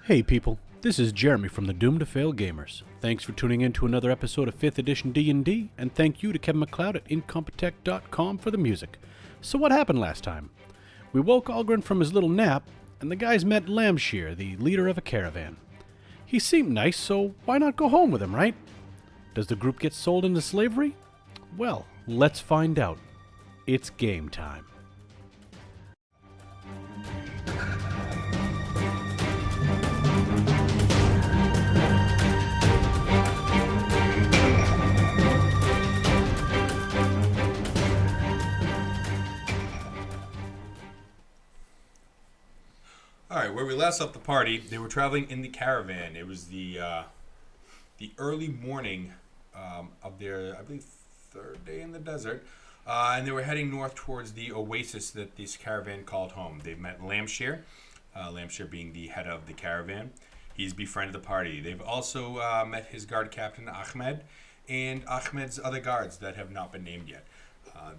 Hey people, this is Jeremy from the Doomed to Fail Gamers. Thanks for tuning in to another episode of 5th Edition D&D, and thank you to Kevin MacLeod at Incompetech.com for the music. So what happened last time? We woke Algren from his little nap, and the guys met Lambshear, the leader of a caravan. He seemed nice, so why not go home with him, right? Does the group get sold into slavery? Well, let's find out. It's game time. Alright, where we last left the party, they were traveling in the caravan. It was the early morning of their, I believe, third day in the desert. And they were heading north towards the oasis that this caravan called home. They met Lambshear, Lambshear being the head of the caravan. He's befriended the party. They've also met his guard captain, Ahmed, and Ahmed's other guards that have not been named yet.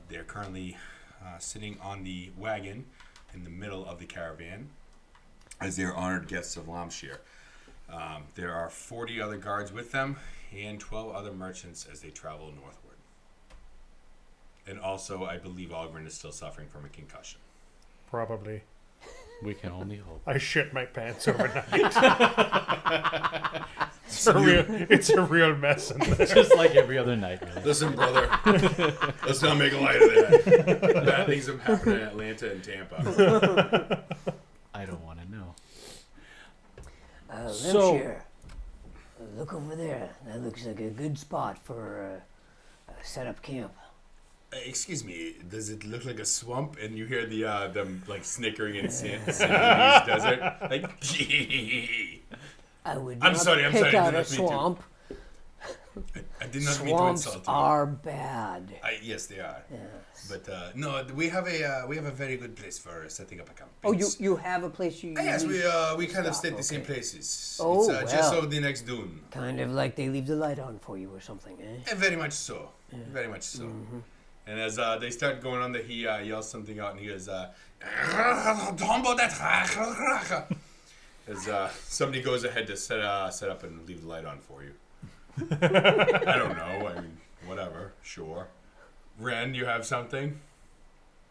They're currently sitting on the wagon in the middle of the caravan as they are honored guests of Lambshear. There are 40 other guards with them and 12 other merchants as they travel northward. And also, I believe Algren is still suffering from a concussion. Probably. We can only hope. I shit my pants overnight. It's a real mess in there. Just like every other night, really. Listen, brother, let's not make light of that. Bad things have happened in Atlanta and Tampa. I don't want to know. Lambshear, look over there. That looks like a good spot for set up camp. Excuse me, does it look like a swamp? And you hear the them like snickering in Senegalese desert, like. I would I'm not sorry, pick I out did a not mean to. swamp. I did not mean to Swamps insult you. are bad. Yes, they are. Yes. But no, we have a very good place for setting up a camp. Oh, you have a place you. Yes, you we kind of stay stop, at the same okay. places. Oh, It's just well. over the next dune. Kind of like they leave the light on for you or something, eh? Very much so. Very much so. And as they start going on, he yells something out, and he goes, as somebody goes ahead to set up and leave the light on for you. I don't know. I mean, whatever. Sure. Ren, you have something?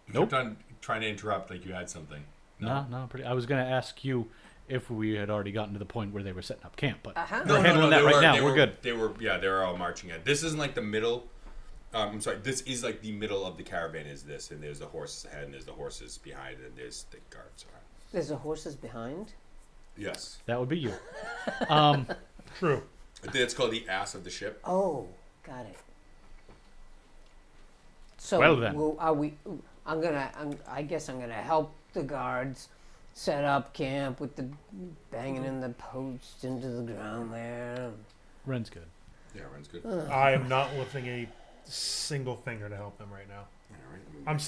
You Nope. kept on trying to interrupt like you had something. No, pretty. I was going to ask you if we had already gotten to the point where they were setting up camp, but Uh-huh. we're handling that right now. They We're good. They're all marching at. This isn't like the middle. I'm sorry. This is like the middle of the caravan. Is this, and there's the horses ahead, and there's the horses behind, and there's the guards around. There's the horses behind. Yes, That would be you. True. I think it's called the ass of the ship. Oh, got it. So, Well then. are we? I guess I'm gonna help the guards set up camp with the banging in the posts into the ground there. Ren's good. Yeah, Ren's good. I am not lifting a single finger to help them right now. All right.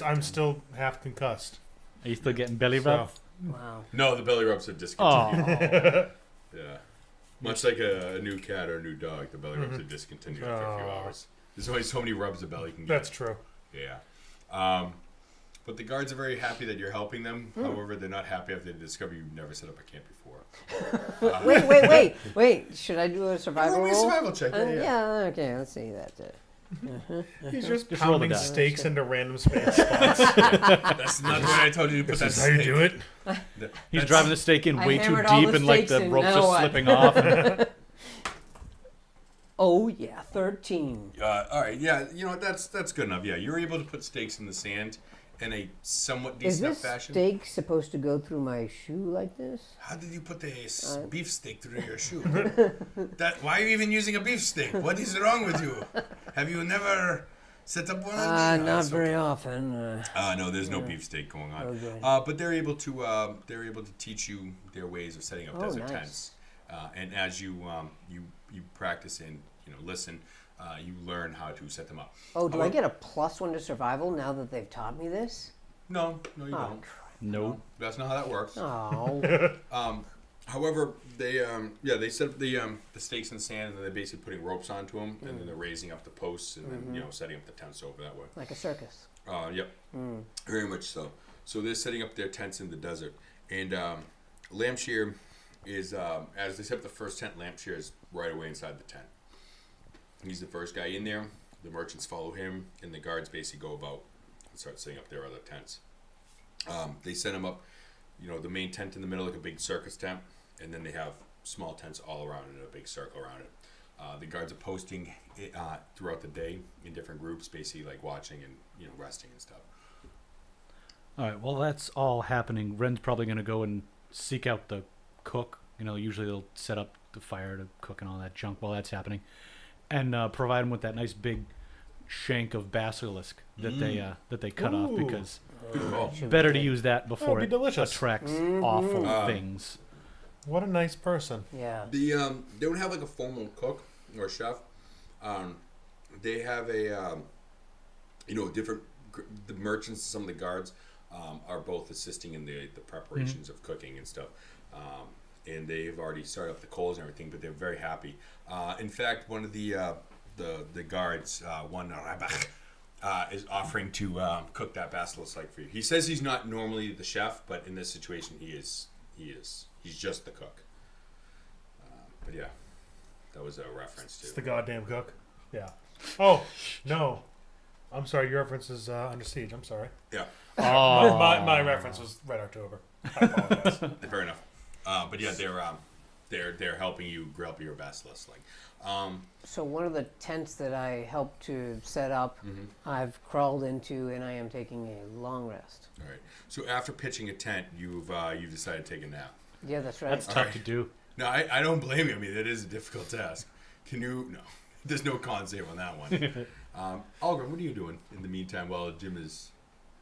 I'm still half concussed. Are you still getting belly So, rub? Wow. No, the belly rubs have discontinued. Oh, Yeah, much like a new cat or a new dog, the belly rubs are discontinued after a few Oh. hours. There's only so many rubs a belly can get. that's true. Yeah. But the guards are very happy that you're helping them. However, they're not happy after they discover you've never set up a camp before. Wait. Should I do a survival Roll me a roll? survival check. Yeah. Okay. Let's see that. He's just Just roll the pounding die. stakes into random space spots. That's not what I told you to put that. This is how you do it. he's driving the stake in I way too hammered all deep, the and like stakes the in, rope's now just what? slipping off. Oh yeah, 13. All right, yeah, you know that's good enough. Yeah, you're able to put stakes in the sand in a somewhat Is decent this fashion. steak supposed to go through my shoe like this? How did you put a beef steak through your shoe? Why are you even using a beef steak? What is wrong with you? Have you never set up one of these? Not very often. No, there's no beef steak going on. Okay. But they're able to teach you their ways of setting up Oh, desert nice. tents. And as you practice and listen, you learn how to set them up. Oh, do I get a +1 to survival now that they've taught me this? No, you Oh, don't. No. That's not how that works. Oh. However, they set up the stakes in the sand, and then they're basically putting ropes onto them, and then they're raising up the posts, and then setting up the tents over that way. Like a circus. Yep, very much so. So they're setting up their tents in the desert, and Lambshear is as they set up the first tent, Lampshire is right away inside the tent. He's the first guy in there. The merchants follow him, and the guards basically go about and start setting up their other tents. They set him up, the main tent in the middle, like a big circus tent, and then they have small tents all around it in a big circle around it. The guards are posting throughout the day in different groups, basically like watching and resting and stuff. All right. Well, that's all happening. Ren's probably going to go and seek out the cook. Usually they'll set up the fire to cook and all that junk while that's happening, and provide him with that nice big shank of basilisk that they cut off, because better to use that before be it delicious. attracts awful things. What a nice person. Yeah. They don't have like a formal cook or chef. They have a different. The merchants, some of the guards, are both assisting in the preparations of cooking and stuff. And they've already started up the coals and everything, but they're very happy. In fact, one of the guards, one Rabach, is offering to cook that basilisk like for you. He says he's not normally the chef, but in this situation, he is. He's just the cook. But yeah, that was a reference to. It's the goddamn cook. Yeah. Oh no, I'm sorry. Your reference is Under Siege. I'm sorry. Yeah. Oh, My reference was Red October. I apologize. Fair enough. But yeah, they're helping you grill up your basilisk. So one of the tents that I helped to set up, I've crawled into, and I am taking a long rest. All right. So after pitching a tent, you've decided to take a nap. Yeah, that's right. that's tough to do. No, I don't blame you. I mean, that is a difficult task. Can you? No, there's no con save on that one. Algren, what are you doing in the meantime while Jim is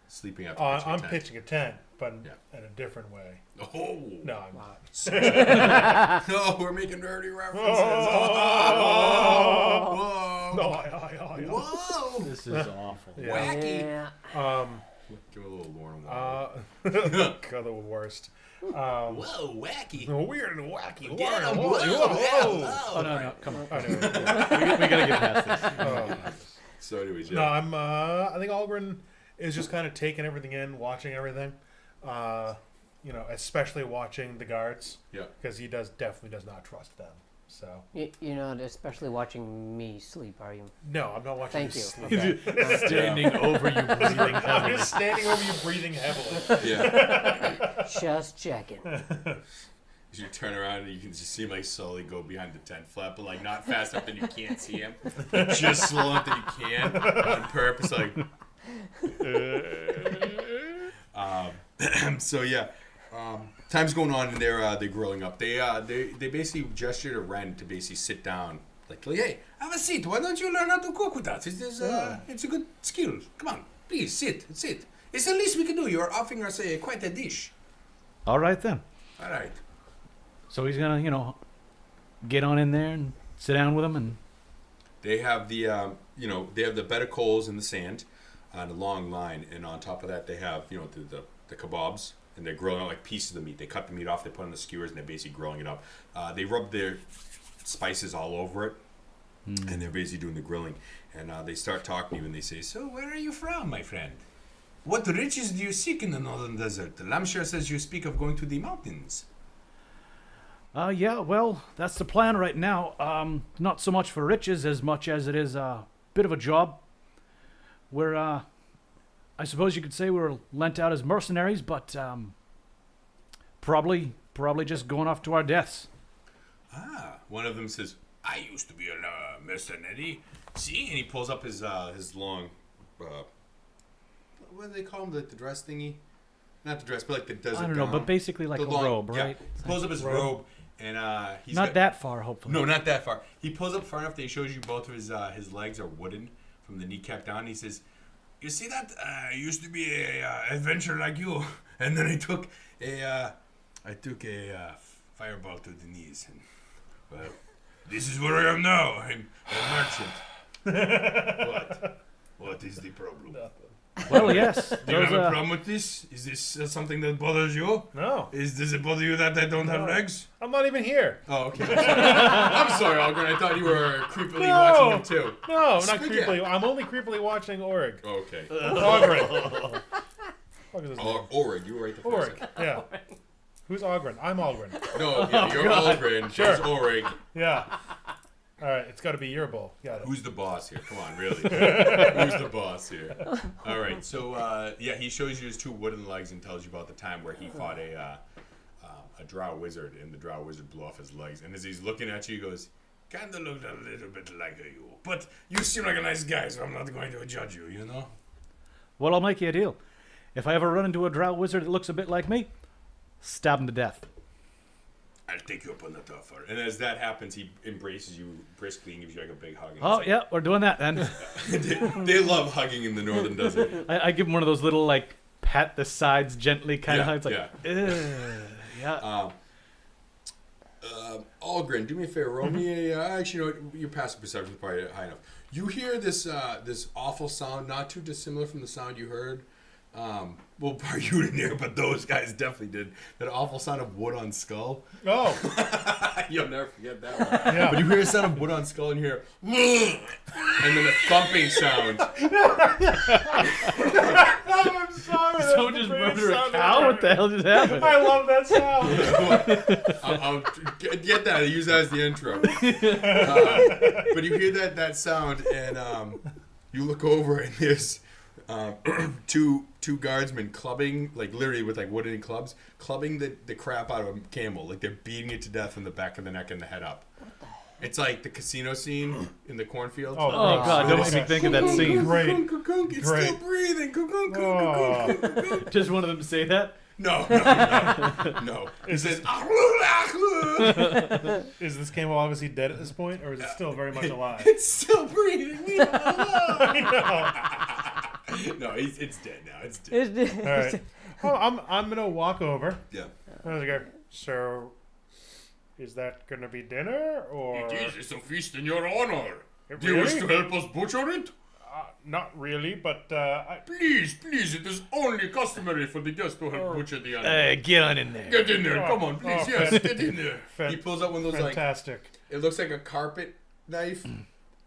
sleeping after pitching a I'm tent? pitching a tent, but in a different way. Oh No, I'm not. no, we're making dirty references. Oh. Whoa! No, Whoa! This is awful. Yeah. Wacky. Yeah. Give it a little Lauren Wall. God, the worst. Whoa, wacky! Weird and wacky. Get 'em, Whoa, whoa, whoa, whoa. whoa. Oh no, come on. I know. we gotta get past this. So anyways, No, yeah. I think Algren is just kind of taking everything in, watching everything. Especially watching the guards. Yeah. Because he definitely does not trust them. So You're not especially watching me sleep, are you? no, I'm not watching. Thank you you. sleep. Okay. Standing over you, breathing I'm heavily. just standing over you, breathing heavily. Yeah. Just checking. You turn around and you can just see him like slowly go behind the tent flap, but like not fast enough that you can't see him, just slow enough that you can on purpose. Like, so yeah, time's going on and they're grilling up. They basically gesture to Ren to basically sit down. Like, hey, have a seat. Why don't you learn how to cook with us? It's a good skill. Come on, please sit. It's the least we can do. You are offering us quite a dish. All right then. All right. So he's gonna, get on in there and sit down with him, and They have the they have the bed of coals in the sand on a long line, and on top of that they have the kebabs, and they're grilling out like pieces of meat. They cut the meat off, they put it on the skewers, and they're basically grilling it up. They rub their spices all over it, and they're basically doing the grilling. And they start talking to you, and they say, "So where are you from, my friend? What riches do you seek in the northern desert? Lampshire says you speak of going to the mountains." yeah, well, that's the plan right now. Not so much for riches as much as it is a bit of a job. We're, I suppose you could say we're lent out as mercenaries, but probably just going off to our deaths. One of them says, "I used to be a mercenary." See, and he pulls up his long, what do they call him? The dress thingy? Not the dress, but like the desert. I don't know, gown. but basically like The a long- robe, yeah. right? He pulls up his robe, and he's Not got, that far, hopefully. No, not that far. He pulls up far enough that he shows you both of his legs are wooden from the kneecap down. He says, "You see that? I used to be a adventurer like you, and then I took a fireball to the knees, and well, this is where I am now. I'm a merchant." What is the problem? Well, yes. Do you those, have a problem with this? Is this something that bothers you? No, Does it bother you that I don't have legs? I'm not even here. Oh, okay. I'm sorry, Algren. I thought you were creepily watching him too. No, I'm not Speak creepily. it. I'm only creepily watching Orig. Oh, okay. Algren. Fuck is his name? Orig, you were right the first Orig. time. Yeah. Who's Ogren? I'm Ogren. No, yeah, you're Aldrin. Sure. There's Ulrich. Yeah. All right, it's got to be your bull. Got it. Who's the boss here? Come on, really? Who's the boss here? All right, so yeah, he shows you his 2 wooden legs and tells you about the time where he fought a drow wizard, and the drow wizard blew off his legs. And as he's looking at you, he goes, "Kinda looked a little bit like you, but you seem like a nice guy, so I'm not going to judge you. You know." Well, I'll make you a deal. If I ever run into a drow wizard that looks a bit like me, stab him to death. I'll take you up on that offer. And as that happens, he embraces you briskly and gives you like a big hug. And Oh, it's yeah, we're doing that then. like, they love hugging in the northern desert. I give him one of those little, like, pat the sides gently kind of Yeah, hugs. Like, yeah. yeah. Algren, do me a favor. Roll me a. Actually, you know what? Your passive perception is probably high enough. You hear this this awful sound, not too dissimilar from the sound you heard. Well, probably you didn't hear, but those guys definitely did. That awful sound of wood on skull. Oh, You'll never forget that one. yeah. But you hear a sound of wood on skull and you hear, and then a thumping sound. I'm sorry. Someone just murdered a cow? What the hell just happened? I love that sound. I'll get that. I'll use that as the intro. But you hear that sound, and you look over, and there's two guardsmen clubbing, like literally with like wooden clubs, clubbing the crap out of a camel. Like they're beating it to death from the back of the neck and the head up. It's like the casino scene in the cornfield. Oh, Oh, God, don't make me think of that scene. Great. It's Great. still breathing. Oh. Just one of them say that? No. He says, Is this camel obviously dead at this point, or is it still very much alive? it's still breathing. We are alive. I No, it's dead now. It's dead. know. All right. Oh, I'm gonna walk over. Yeah. I was like, so, is that gonna be dinner or? It's a feast in your honor. Really? help us butcher it? Not really, but Please, it is only customary for the guest to help butcher the animal. Get on in there. Get in there, come on, please, yes, get in there. Fan- He pulls out one of those, like, fantastic. it looks like a carpet knife,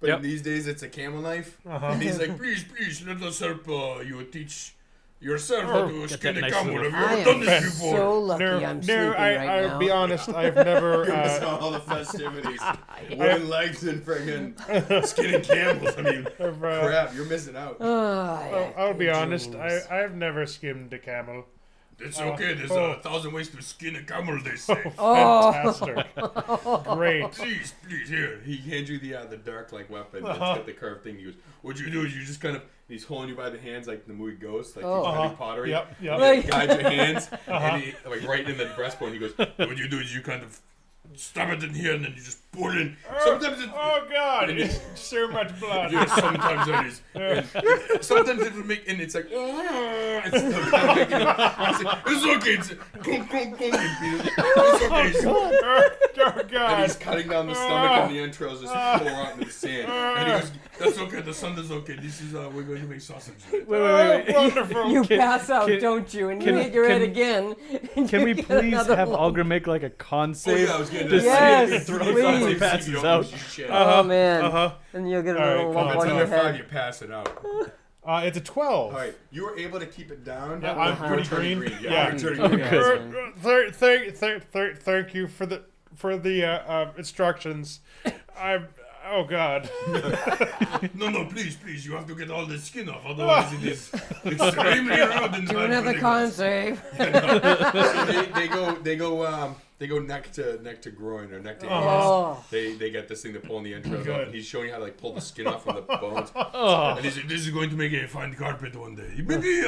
but Yep. in these days it's a camel knife. Uh-huh. And he's like, please, let us help you teach yourself how to Get skin that a nice camel. little- Have you I ever done am this before? so lucky No, I'm sleeping I, right I'll now. be honest. I've never. It's all the festivities. Wooden legs and friggin' skinning camels. I mean, crap, you're missing out. I'll be honest. Jules. I've never skimmed a camel. It's okay. There's 1,000 ways to skin a camel, they say. Fantastic. Great. Please, here. He hands you the dark like weapon. It's got the curved thing. He goes, what you do is you just kind of, he's holding you by the hands like the movie Ghost, like heavy pottery. Yep. You Right. guide your hands, and he, like right in the breastbone. He goes, what you do is you kind of stab it in here, and then you just pour it in. Sometimes it's... Oh God! It's so much blood. Yes, sometimes it is. And sometimes it will make, and it's like, it's still kind of making it's okay. It's clunk, clunk, clunk. It's okay. Oh And God! he's cutting down the stomach and the entrails just pour out into the sand. And he goes, that's okay. The sun is okay. This is, we're going to make sausage. Wait. Oh, wonderful. You Can- pass out, can- don't you? And can- you hit your head can- again. and Can you we get please another have one. Algrim make like a con Oh, save? yeah, I was getting Just Yes, see if he throws please. off and passes out. Oh man! Uh-huh. And you'll get a All right, little come lump If it's on under your 5, head. you pass it out. It's a 12. All right, you were able to keep it down. Yeah, I'm Uh-huh. pretty Turning green. Yeah, Yeah. you're turning Okay. green. Thank you for the instructions. Oh God. No, please, you have to get all the skin off, otherwise it is extremely rude and Do bad another for the con guys. save. They go neck to groin or neck to ears. Oh. They get this thing to pull in the entrails Good. off, and he's showing you how to like pull the skin off from the bones. Oh, And he's like, this is going to make a fine carpet one day. Maybe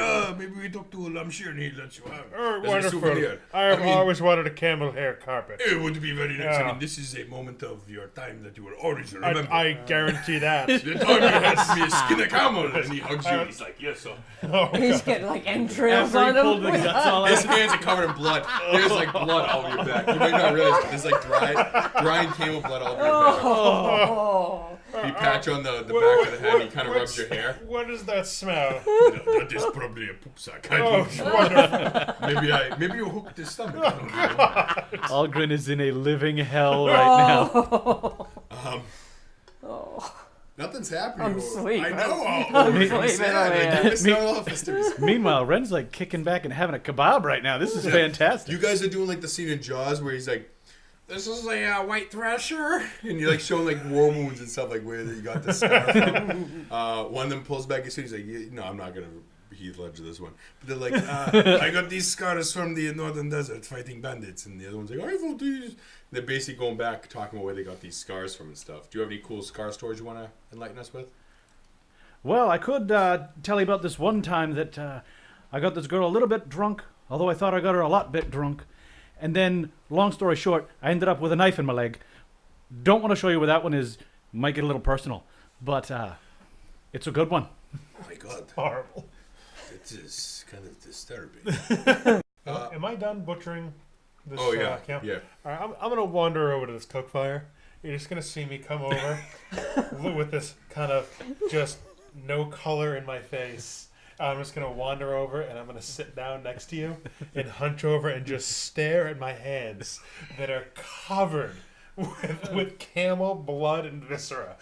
we talk to Lamshir and he lets you have Oh, as a wonderful. souvenir. I have mean, always wanted a camel hair carpet. it would be very nice. I Yeah. mean, this is a moment of your time that you will always remember. I guarantee that. The time you helped me skin a camel, and he hugs you. And he's like, yes, sir. He's getting like entrails after he on pulled the him. guts all His out. hands are covered in blood. There's like blood all over your back. You might not realize, but there's like drying camel blood all over your back. Oh. You patch on the back of the head, and he kind of rubs your hair. What does that smell? That is probably a poop sack. I Oh, don't know. wonderful. Maybe you hooked his stomach. I don't know. Algrin is in a living hell right now. Oh. Nothing's happening. I'm sleeping. I know. I'm sleeping sad. over Like, here. you're missing out on all the festivities. Meanwhile, Ren's like kicking back and having a kebab right now. This is fantastic. You guys are doing like the scene in Jaws where he's like, "This is a white thresher," and you're like showing like war wounds and stuff, like where you got the scar from. One of them pulls back his suit. He's like, "No, I'm not gonna Heath Ledger this one." But they're like, "I got these scars from the northern desert fighting bandits," and the other one's like, "I felt these." They're basically going back talking about where they got these scars from and stuff. Do you have any cool scar stories you want to enlighten us with? Well, I could tell you about this one time that I got this girl a little bit drunk, although I thought I got her a lot bit drunk. And then, long story short, I ended up with a knife in my leg. Don't want to show you where that one is. Might get a little personal. But it's a good one. Oh my god, Horrible. it is kind of disturbing. Am I done butchering this Oh yeah, camp? yeah. All right, I'm going to wander over to this cook fire. You're just going to see me come over with this kind of just no color in my face. I'm just going to wander over and I'm going to sit down next to you and hunch over and just stare at my hands that are covered with camel blood and viscera.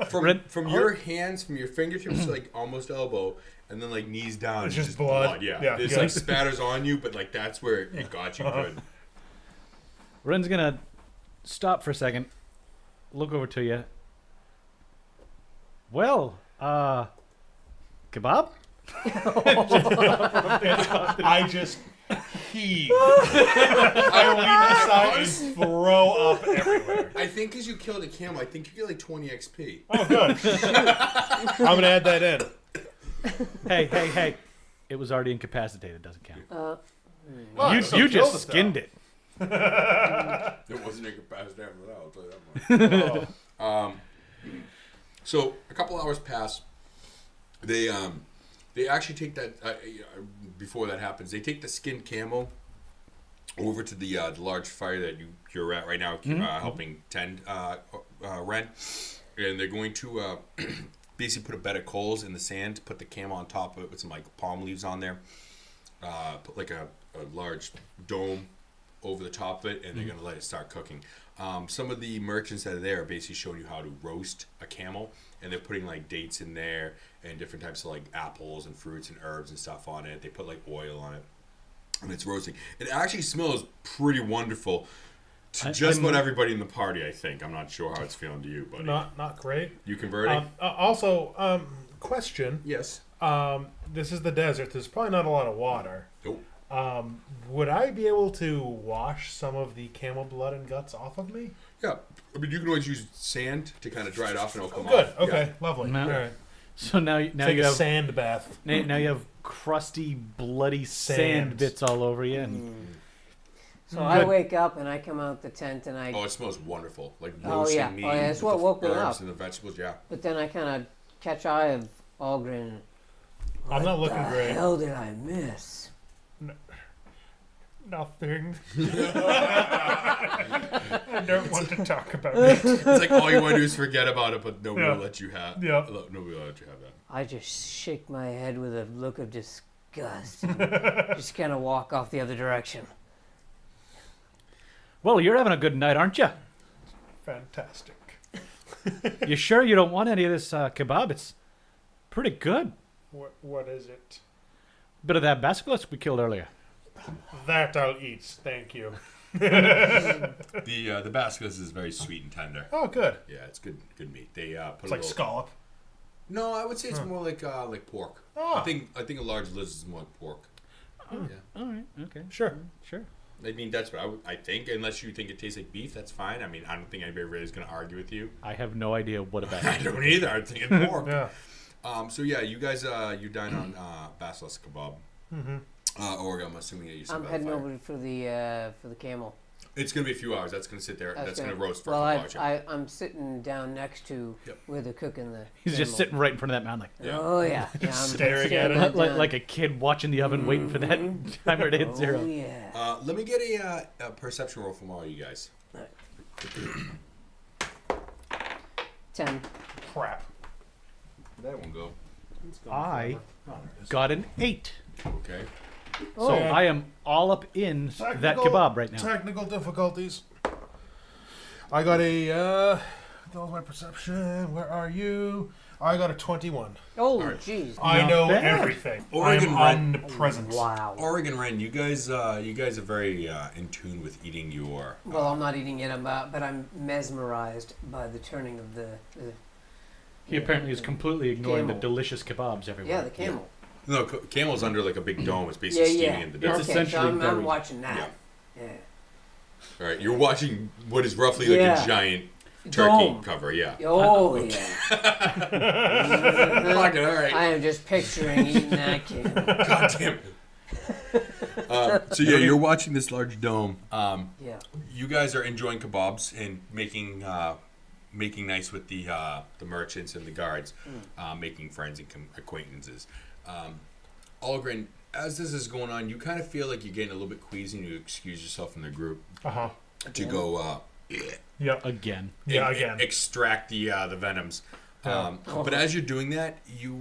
From your hands, from your fingertips to like almost elbow, and then like knees down. It's it's just blood. Yeah, Yeah, it's good. like spatters on you, but like that's where it got you good. Ren's gonna stop for a second, look over to you. Well, kebab? I just heave. I lean aside and throw up everywhere. I think because you killed a camel, I think you get like 20 XP. Oh, good. I'm going to add that in. Hey. It was already incapacitated, doesn't count. Oh, you so you killed just it, though. skinned it. It wasn't incapacitated after that, I'll tell you that much. Oh. So a couple hours pass. They actually take that before that happens. They take the skinned camel over to the large fire that you're at right now, helping tend Ren, and they're going to basically put a bed of coals in the sand, put the camel on top of it with some like palm leaves on there, put like a large dome over the top of it, and they're going to let it start cooking. Some of the merchants that are there are basically showing you how to roast a camel, and they're putting like dates in there and different types of like apples and fruits and herbs and stuff on it. They put like oil on it, and it's roasting. It actually smells pretty wonderful to just about everybody in the party, I think. I'm not sure how it's feeling to you, buddy. Not great. You converting? Also, question. Yes. This is the desert. There's probably not a lot of water. Nope. Would I be able to wash some of the camel blood and guts off of me? Yeah. I mean, you can always use sand to kind of dry it off, and it'll come Good. off. Okay. Lovely. No. All right. So now Take you a have sand bath. now you have crusty, bloody sand Sand. bits all over you. And So I wake up and I come out the tent and I, Oh, it smells wonderful. Like Oh, roasting yeah. meat. Oh, yeah, that's with what the woke me herbs up. and the vegetables, yeah. but then I kind of catch eye of Algren. I'm not looking What the great. hell did I miss? Nothing. I don't want to talk about it. It's like all you want to do is forget about it, but nobody Yeah. will let you have. Yeah. Nobody will let you have that. I just shake my head with a look of disgust and just kind of walk off the other direction. well, you're having a good night, aren't you? Fantastic. You sure you don't want any of this kebab? It's pretty good. What is it? Bit of that basilisk we killed earlier. That I'll eat. Thank you. The basilisk is very sweet and tender. Oh, good. Yeah, it's good meat. They put It's a like little, scallop. No, I would say it's more like pork. Ah. I think a large lizard is more like pork. Yeah. All right. Okay. Sure. Sure. I mean, that's what I think. Unless you think it tastes like beef, that's fine. I mean, I don't think anybody really is going to argue with you. I have no idea what about I don't either. I'm thinking pork. Yeah. So yeah, you guys, you dine on basilisk kebab. Mm-hmm. Or I'm assuming that you said I'm by the heading fire. over for the camel. It's gonna be a few hours. That's gonna sit there. That's gonna roast for well, a couple hours. I'm sitting down next to Yep. where they're cooking the. He's just camel. sitting right in front of that mountain, Yeah. Oh yeah, yeah. I'm Staring at it. staring like down. a kid watching the oven, waiting for that timer to hit Oh zero. yeah. Let me get a perception roll from all you guys. 10. Crap. That one go. I got an 8. Okay. Oh, So yeah. I am all up in that Technical- kebab right now. Technical difficulties. I got a that was my perception. Where are you? I got a 21. Oh, Alright. jeez. I Not know bad. everything. Oregon I'm Ren. omnipresent. Wow. Oregon Ren, you guys are very in tune with eating your. Well, I'm not eating it, but I'm mesmerized by the turning of the He apparently is completely ignoring the Camel. delicious kebabs everywhere. yeah, the camel. No, Camel's under like a big dome. It's basically Yeah, steaming in the It's desert. Okay, essentially so I'm very- watching that. Yeah. All right, you're watching what is roughly like Yeah. a giant turkey Dome. cover. Yeah. Oh yeah. Fuck it. All right. I am just picturing eating that camel. God damn it. So yeah, you're watching this large dome. Yeah. You guys are enjoying kebabs and making nice with the merchants and the guards, making friends and acquaintances. Algren, as this is going on, you kind of feel like you're getting a little bit queasy, and you excuse yourself from the group Uh-huh. to go Yep. Again. Yeah, and again. extract the venoms. Yeah. But as you're doing that, you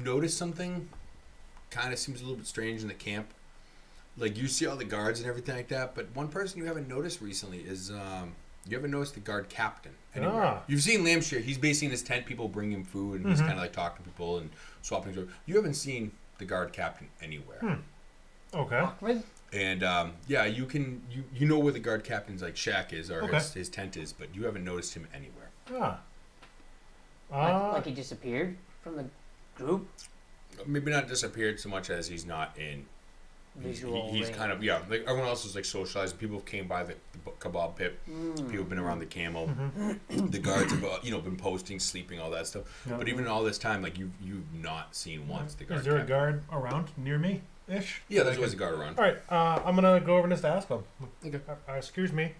notice something kind of seems a little bit strange in the camp. Like you see all the guards and everything like that, but one person you haven't noticed recently is you haven't noticed the guard captain anywhere. Ah. You've seen Lambshire. He's basically in his tent. People bring him food, and he's kind of like talking to people and swapping. You haven't seen the guard captain anywhere. Okay. Awkward. And yeah, you know where the guard captain's like shack is or Okay. his tent is, but you haven't noticed him anywhere. Ah. Like he disappeared from the group. Maybe not disappeared so much as he's not in. Visual. He's range. kind of like everyone else is like socializing. People came by the kebab pit. People have been around the camel. The guards have been posting, sleeping, all that stuff. Yeah. But even all this time, like you've not seen once the guard. Is there a captain. guard around near me ish? Yeah, there's always a guard around. All right. I'm gonna go over and just ask him. Okay. Excuse me.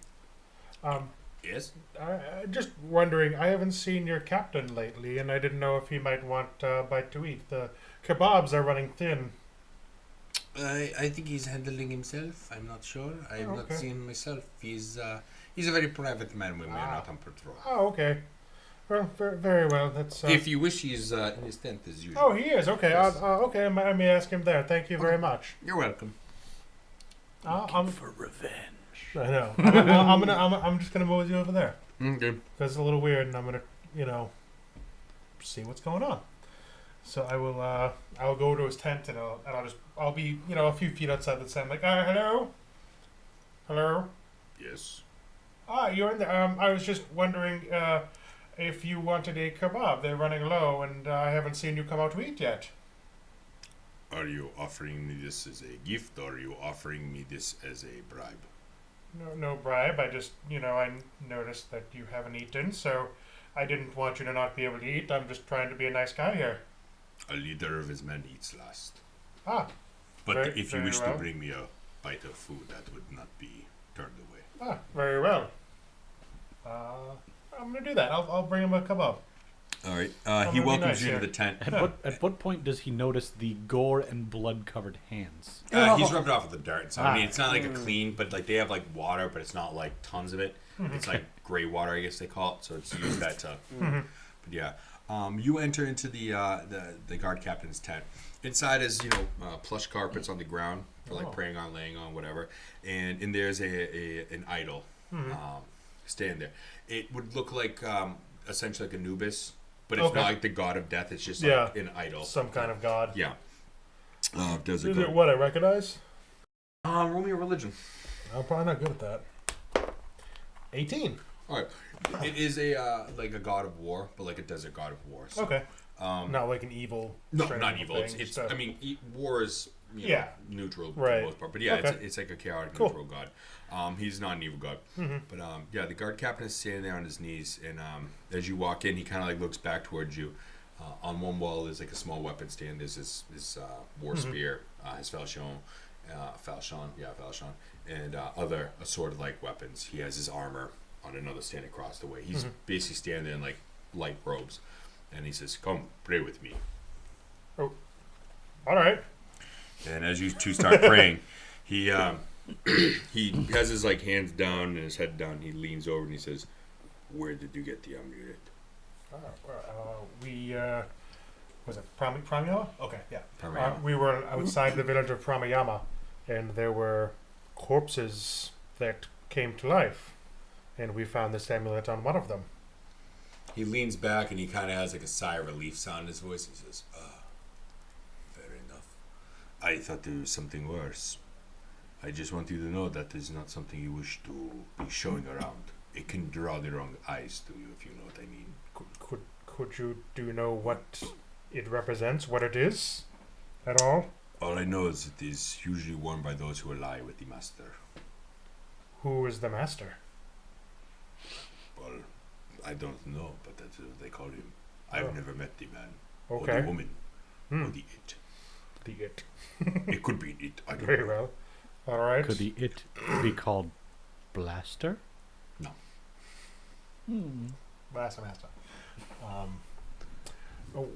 Yes. Just wondering. I haven't seen your captain lately, and I didn't know if he might want a bite to eat. The kebabs are running thin. I think he's handling himself. I'm not sure. I've not Okay. seen him myself. He's a very private man when we are not on patrol. Oh, okay. Well, very well. That's. If you wish, he's in his tent as usual. Oh, he is. Okay. Yes. Okay. I may ask him there. Thank you very much. You're welcome. I'm. For revenge. I know. I'm just gonna mosey over there Okay. because it's a little weird, and I'm gonna, see what's going on. So I will go to his tent and I'll be a few feet outside the tent, like hello. Yes. You're in there. I was just wondering if you wanted a kebab. They're running low, and I haven't seen you come out to eat yet. Are you offering me this as a gift, or are you offering me this as a bribe? No bribe. I just I noticed that you haven't eaten, so I didn't want you to not be able to eat. I'm just trying to be a nice guy here. A leader of his men eats last. Ah. But Very- if you very wish well. to bring me a bite of food, that would not be turned away. Very well. I'm gonna do that. I'll bring him a kebab. All right. I'm He gonna be welcomes nice you into here. the tent. At what point does he notice the gore and blood covered hands? He's rubbed off with the dirt. So I mean, Ah. it's not like a clean, but like they have like water, but it's not like tons of it. It's like gray water, I guess they call it. So it's used that to. But yeah, you enter into the guard captain's tent. Inside is plush carpets on the ground for like Oh. praying on, laying on, whatever. And there's an idol standing there. It would look like essentially like Anubis, but it's Okay. not like the god of death. It's just Yeah. like an idol. Some kind of god. Yeah. Does Is it it go? what I recognize? Roll me a religion. I'm probably not good at that. 18. All right. It is a like a god of war, but like a desert god of war. So, Okay. Not like an evil. No, straight not up evil. thing, It's so- I mean, war is Yeah. neutral for Right. the most part. But yeah, Okay. it's like a chaotic Cool. neutral god. He's not an evil god. But yeah, the guard captain is standing there on his knees, and as you walk in, he kind of like looks back towards you. On one wall is like a small weapon stand. There's this war spear, his falchion, and other assorted like weapons. He has his armor on another stand across the way. He's basically standing there in like light robes, and he says, "Come, pray with me." All right. And as you two start praying, he he has his like hands down and his head down. He leans over and he says, "Where did you get the amulet?" We was it Pramiyama? Okay, yeah. Pramiyama. We were outside the village of Pramayama, and there were corpses that came to life, and we found this amulet on one of them. He leans back and he kind of has like a sigh of relief sound in his voice. He says, fair enough. I thought there was something worse. I just want you to know that is not something you wish to be showing around. It can draw the wrong eyes to you, if you know what I mean. Do you know what it represents, what it is, at all? All I know is it is usually worn by those who ally with the master. Who is the master? Well, I don't know, but that's what they call him. I've never met the man, or Okay. the woman, or the it. The it. It could be it. I don't Very know. well. All right. Could the it be called Blaster? Master.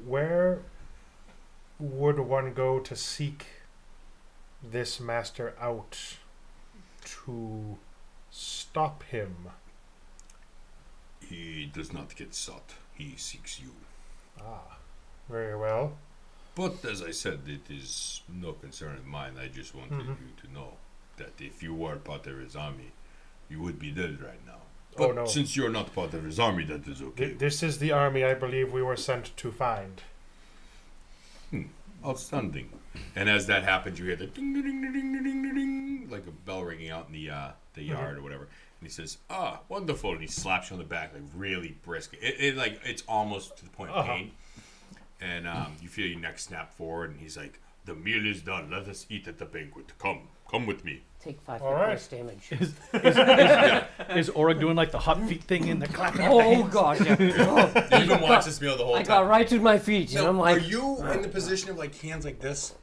Where would one go to seek this master out to stop him? He does not get sought. He seeks you. Ah, very well. But as I said, it is no concern of mine. I just wanted you to know that if you were part of his army, you would be dead right now. But Oh, no. since you're not part of his army, that is okay. This is the army I believe we were sent to find. Outstanding. And as that happens, you hear the ding, ding, ding, ding, ding, ding, ding, like a bell ringing out in the yard or whatever. And he says, wonderful. And he slaps you on the back, like really brisk. It's almost to the point of pain. And you feel your neck snap forward, and he's like, the meal is done. Let us eat at the banquet. Come with me. Take 5 All hit right. points damage. Is Orig doing like the hot feet thing and the clapping? Oh god, yeah. Oh, You've been watching this meal the whole I time. got right to my feet, and Now, I'm like, are you in the position of like hands like this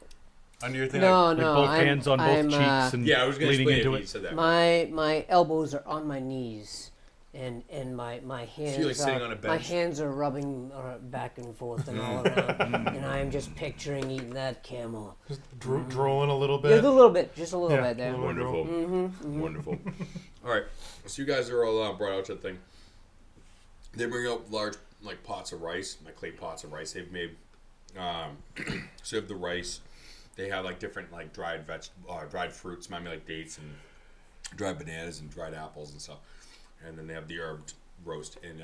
under your thing? no, With no, both I'm, hands on both I'm, cheeks and Yeah, I was going to leaning explain into if you it. said that. my elbows are on my knees, and my hands you're, like, sitting are, on a my bench. hands are rubbing back and forth and all around, and I'm just picturing eating that camel. Just drooling a little Yeah, bit. a little bit, just a little Yeah, bit there. a little Wonderful. Wonderful. All right. So you guys are all brought out to the thing. They bring out large like pots of rice, like clay pots of rice they've made. So you have the rice. They have like different like dried fruits, maybe like dates and dried bananas and dried apples and stuff. And then they have the herbed roast and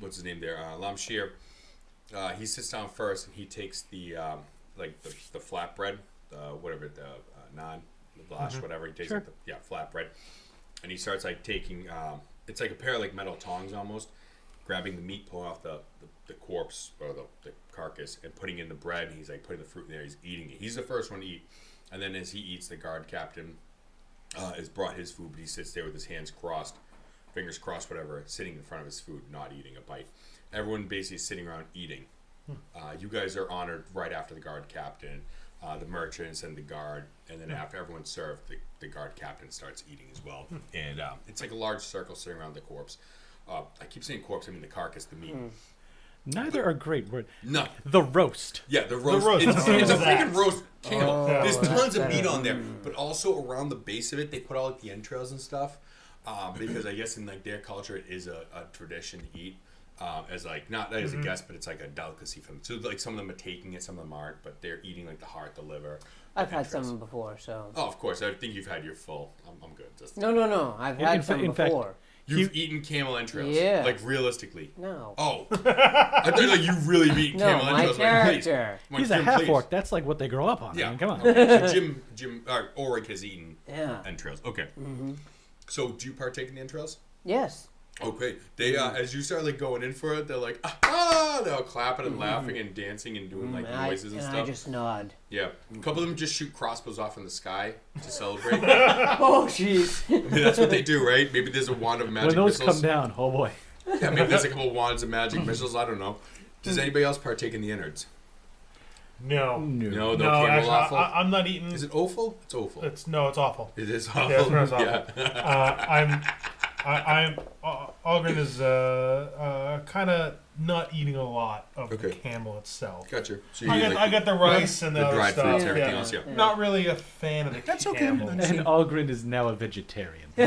what's his name there? Lamshir. He sits down first and he takes the the flatbread, whatever the naan, the blash, whatever. He takes like the flatbread, and he starts like taking it's like a pair of like metal tongs almost, grabbing the meat, pulling off the corpse or the carcass, and putting in the bread. And he's like putting the fruit in there. He's eating it. He's the first one to eat, and then as he eats, the guard captain has brought his food, but he sits there with his hands crossed, fingers crossed, whatever, sitting in front of his food, not eating a bite. Everyone basically is sitting around eating. You guys are honored right after the guard captain, the merchants, and the guard, and then after everyone's served, the guard captain starts eating as well. And it's like a large circle sitting around the corpse. I keep saying corpse, I mean the carcass, the meat. Neither are great words. No. The roast. Yeah, the roast. roast. It's a That. freaking roast camel. Yeah. There's Oh, tons of that's meat better. on there, but also around the base of it, they put all like the entrails and stuff. Because I guess in like their culture, it is a tradition to eat as like not as a guest, but it's like a delicacy for them. So like some of them are taking it, some of them aren't, but they're eating like the heart, the liver. I've the had entrails. some before, so. Oh, of course. I think you've had your full. I'm good. Just, No. I've had in some fact- before. You've eaten camel entrails. Yeah. Like realistically. No. Oh, I thought like you really eaten No, camel my entrails. Like, please. character. I'm like, He's a Jim, half please. orc. That's like what they grow up on. Yeah. I mean, come on. Okay. So Jim, Ulrich has eaten Yeah. entrails. Okay. So do you partake in the entrails? Yes. Okay. They as you start like going in for it, they're like they're all clapping and laughing and dancing and doing like noises and I stuff. just nod. Yeah. A couple of them just shoot crossbows off in the sky to celebrate. Oh, jeez. I mean, that's what they do, right? Maybe there's a wand of magic When those missiles. come down, oh boy. Yeah, maybe there's a couple of wands of magic missiles. I don't know. Does anybody else partake in the innards? No. No, No, camel actually, offal. I'm not eating. Is it offal? It's offal. It's awful. It is Yeah, awful. it's awful. Algren is kind of not eating a lot of the Okay. camel itself. Gotcha. So you I eat, get, like, I get the rice and the, the other dried stuff. fruits and everything yeah. else, yeah. Not really a fan of the That's okay. camel. I'm And Algrin is now a vegetarian. Oh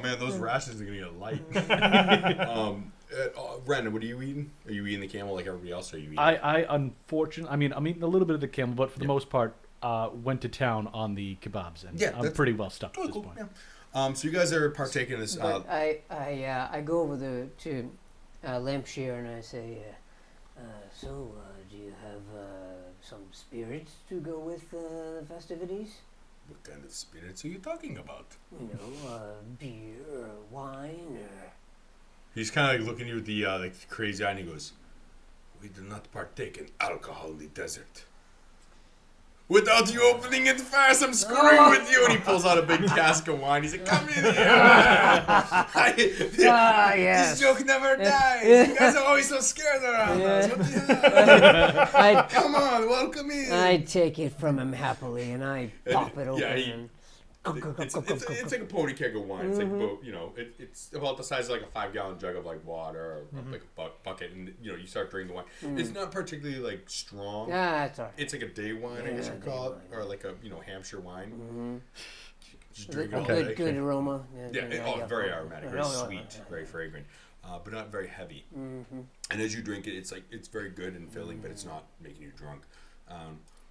man, those rations are gonna get light. Brandon, what are you eating? Are you eating the camel like everybody else? Or are you eating? I unfortunately, I mean, I'm eating a little bit of the camel, but for the Yeah. most part, went to town on the kebabs, and Yeah, I'm that's- pretty well stuffed Oh, at this cool. point. Yeah. So you guys are partaking in this. But I go over to Lampshire and I say, so do you have some spirits to go with the festivities? What kind of spirits are you talking about? You know, beer or wine or... He's kind of like looking at you with the like crazy eye, and he goes, "We do not partake in alcohol in the desert. Without you opening it first, I'm screwing with you." And he pulls out a big cask of wine. He's like, "Come in here." yes. This joke never dies. You guys are always so scared around us. What the hell? Come on, welcome in. I take it from him happily and I pop it open. Yeah, and it's like a pony keg of wine. It's like, you know, it's about the size of like a 5-gallon jug of like water or like a bucket, and you know, you start drinking the wine. It's not particularly like strong. that's all right. It's like a day wine, I guess you call it, or like a Hampshire wine. Just drink it all day. Good aroma. Very aromatic, very sweet, very fragrant, but not very heavy. And as you drink it, it's very good and filling, but it's not making you drunk.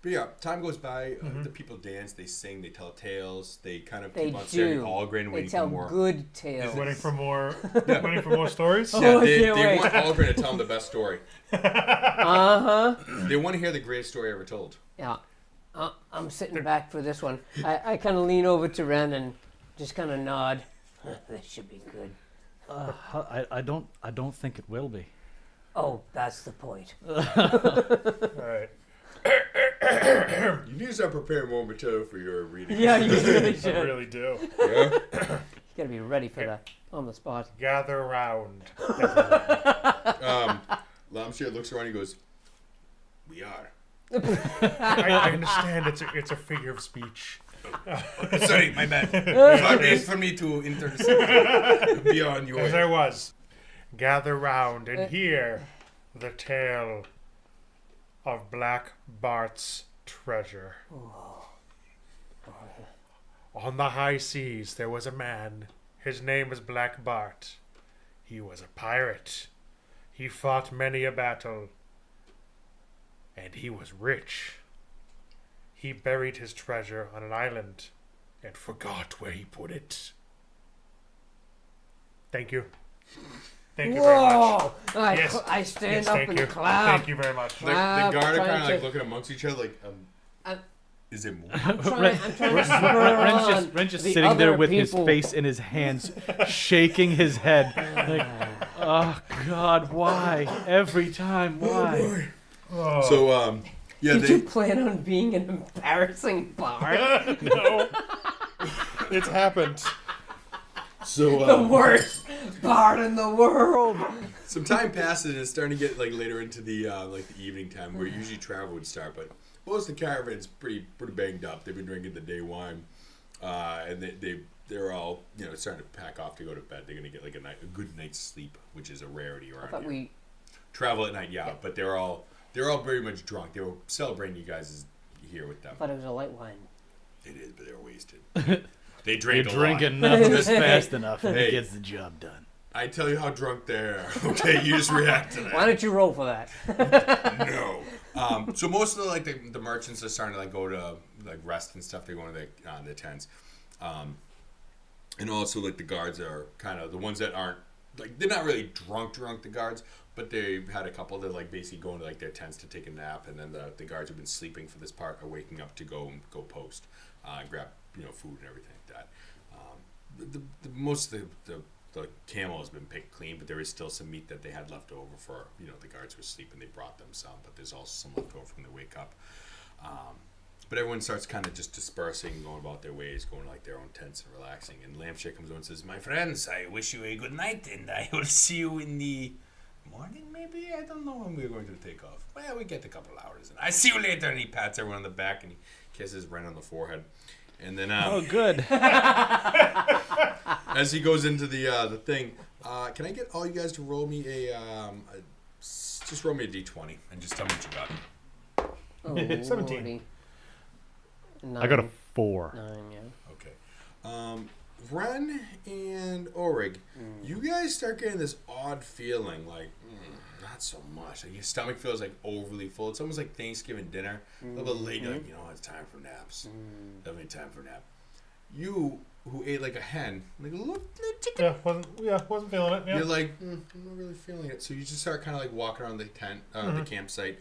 But yeah, time goes by. The people dance, they sing, they tell tales. They kind of keep on staring at Algren, They waiting tell for more. good tales. Waiting for more. Waiting for more stories. Yeah, I they can't wait. want Algren to tell them the best story. They want to hear the greatest story ever told. Yeah. I'm sitting back for this one. I kind of lean over to Ren and just kind of nod. This should be good. I don't think it will be. Oh, that's the point. All right. You need to start preparing more material for your reading. Yeah, you really I should. really do. Yeah? You gotta be ready for that on the spot. Gather round. Lamshir looks around and he goes, "We are." I understand it's a figure of speech. Sorry, my bad. 5 days for me to intercept beyond your. As I was. Gather round and hear the tale of Black Bart's treasure. On the high seas there was a man. His name was Black Bart. He was a pirate. He fought many a battle. And he was rich. He buried his treasure on an island and forgot where he put it. Thank you. Thank you very much. Whoa! Yes. I stand Yes, up thank and you. clap. Thank you very much. The Clap, guard are trying kind of like to- looking amongst each other, like, I'm- is it more? I'm trying to spur Ren's just the sitting there other with people. his face in his hands, shaking his head. Like, oh God, why? Every time, why? Oh, So, yeah, Did you plan on being an embarrassing bard? no. It's happened. so The worst bard in the world. some time passes and it's starting to get like later into the like the evening time where usually travel would start, but most of the caravan's pretty banged up. They've been drinking the day wine, and they're all starting to pack off to go to bed. They're gonna get like a good night's sleep, which is a rarity I around thought here. we. Travel at night, yeah, but they're all very much drunk. They were celebrating you guys here with them. I thought it was a light wine. It is, but they're wasted. They You drank a drink lot. enough of this fast enough, and Hey. it gets the job done. I tell you how drunk they are. Okay, you just react to that. Why don't you roll for that? No. So most of the merchants are starting to like go to like rest and stuff. They go to the tents, and also like the guards are kind of the ones that aren't like they're not really drunk the guards, but they've had a couple that like basically go into like their tents to take a nap, and then the guards who've been sleeping for this part are waking up to go post and grab food and everything like that. Most of the camel has been picked clean, but there is still some meat that they had left over for the guards who were sleeping. They brought them some, but there's also some left over when they wake up. But everyone starts kind of just dispersing, going about their ways, going to like their own tents and relaxing. And Lampshade comes over and says, "My friends, I wish you a good night, and I will see you in the morning. Maybe I don't know when we're going to take off. Well, we get a couple hours, and I see you later." And he pats everyone on the back and he kisses Ren on the forehead. And then Oh, good. as he goes into the thing, can I get all you guys to roll me just roll me a d20 and just tell me what you got. Oh, 17. Lordy. I got a 9. 4. 9, yeah. Okay. Ren and Orig, you guys start getting this odd feeling, like not so much. Like your stomach feels like overly full. It's almost like Thanksgiving dinner. A little bit late, you're like, it's time for naps. Definitely time for a nap. You who ate like a hen, like a little chicken. Wasn't feeling it. Yeah. You're like, I'm not really feeling it. So you just start kind of like walking around the tent, the campsite,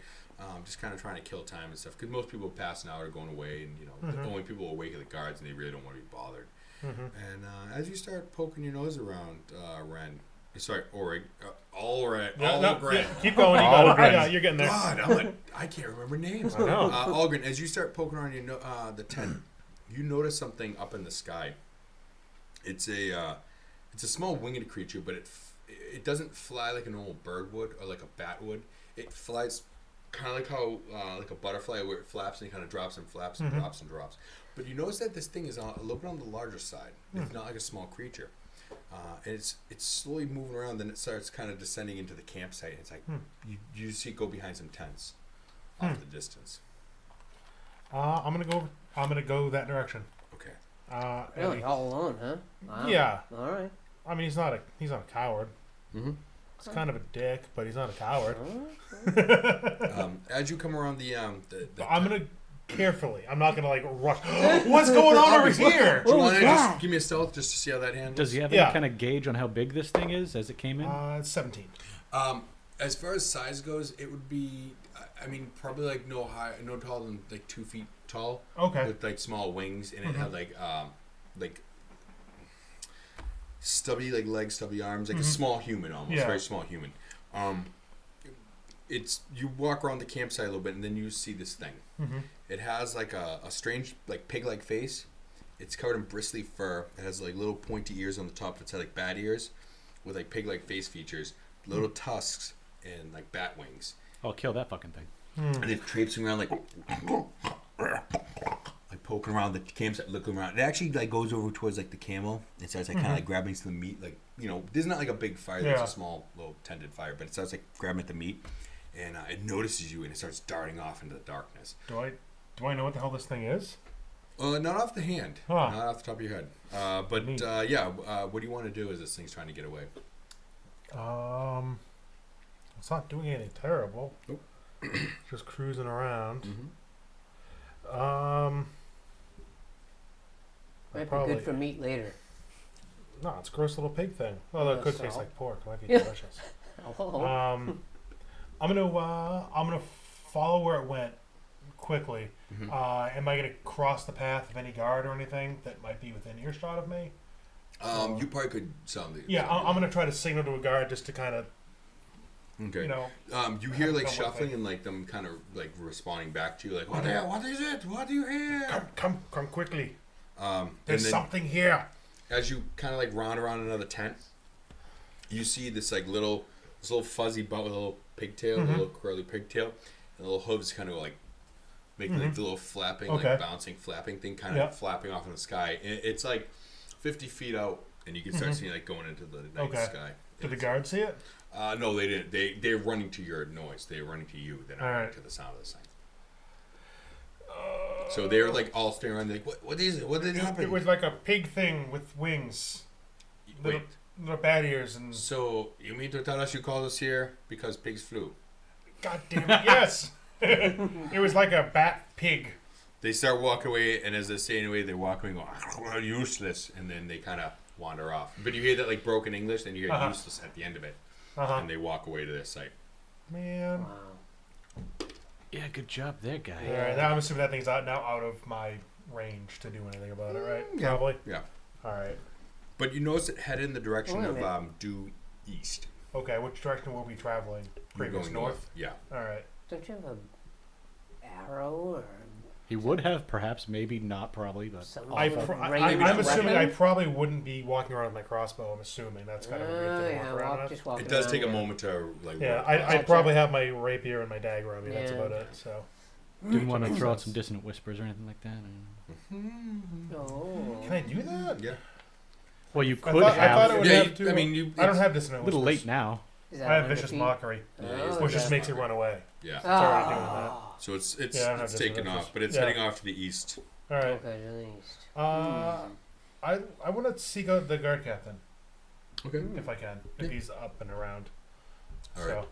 just kind of trying to kill time and stuff. Because most people are passing out or going away, and the only people awake are the guards, and they really don't want to be bothered. And as you start poking your nose around, Ren, sorry, Orig, Ulrich, keep going. You got it. You're getting there. God, I can't remember names. I know. Algren, as you start poking around the tent, you notice something up in the sky. It's a small winged creature, but it doesn't fly like a normal bird would or like a bat would. It flies kind of like how like a butterfly, where it flaps and it kind of drops and flaps and drops and drops. But you notice that this thing is a little bit on the larger side. It's not like a small creature. And it's slowly moving around. Then it starts kind of descending into the campsite. It's like you see it go behind some tents off the distance. I'm gonna go that direction. Okay. Really, all alone, huh? Wow. Yeah. All right. I mean, he's not a coward. Mm-hmm. He's kind of a dick, but he's not a coward. As you come around the I'm gonna carefully. I'm not gonna like rush. What's going on over here? Do you want to just give me a stealth just to see how that handles? Does he have any kind of gauge on how big this thing is as it came in? It's 17. As far as size goes, it would be, I mean, probably like no taller than like 2 feet tall. Okay. With like small wings, and it had like stubby like legs, stubby arms, like a small human almost, very small human. You walk around the campsite a little bit, and then you see this thing. It has like a strange like pig-like face. It's covered in bristly fur. It has like little pointy ears on the top that say like bat ears, with like pig-like face features, little tusks, and like bat wings. I'll kill that fucking thing. And it's traipsing around like poking around the campsite, looking around. It actually like goes over towards like the camel and starts like kind of like grabbing some meat. Like, there's not like a big fire. There's a small little tended fire, but it starts like grabbing at the meat, and it notices you and it starts darting off into the darkness. Do I know what the hell this thing is? Not off the hand, not off the top of your head. But what do you want to do as this thing's trying to get away? It's not doing anything terrible. Nope. Just cruising around. Might be good for meat later. No, it's a gross little pig thing. Although it could taste like pork. It might be delicious. I'm gonna follow where it went quickly. Am I gonna cross the path of any guard or anything that might be within earshot of me? You probably could sound it. Yeah, I'm gonna try to signal to a guard just to kind of. Okay. You hear like shuffling and like them kind of like responding back to you, like, "What the hell? What is it? What do you hear?" Come quickly. There's something here. As you kind of like round around another tent, you see this like little fuzzy butt with a little pigtail, a little curly pigtail, and the little hooves kind of like making like the little flapping, like bouncing, flapping thing, kind of flapping off in the sky. And it's like 50 feet out, and you can start seeing like going into the night sky. Did the guard see it? No, they didn't. They're running to your noise. They're running to you. They're not running to the sound of the sign. So they're like all staring around. Like, what is it? What did happen? It was like a pig thing with wings. Little bat ears and. So you mean to tell us you called us here because pigs flew? God damn it! Yes. It was like a bat pig. They start walking away, and as they're staying away, they walk away and go, useless, and then they kind of wander off. But you hear that like broken English, and you hear useless at the end of it. And they walk away to their site. Man. Wow. Yeah, good job there, guy. All right, now I'm assuming that thing's out of my range to do anything about it, right? Yeah. Probably. Yeah. All right. But you notice it head in the direction of due east. Okay, which direction will we be traveling? You're going north. Yeah. All right. Don't you have a arrow or He would have, perhaps, maybe not, probably, but some I'm ranged assuming I weapon? probably wouldn't be walking around with my crossbow. I'm assuming that's kind of a weird thing to walk around with. just walk It does around, take a yeah. moment to like. Yeah, work. I'd probably have my rapier and my dagger on me. That's Yeah. about it. So. didn't want to throw out some dissonant whispers or anything like that. No. Can I do that? Yeah. Well, you I could thought have. it would Yeah. have to. I mean, you. I don't have this in A little late now. Is that I have under vicious feet? mockery, Oh, which just okay. makes it run away. Yeah. already doing that. So it's Yeah, I don't have taken this. off, but it's Yeah. heading off to the east. All right. Okay, released. I want to seek out the guard captain Okay. if I can, if he's up and around. All right.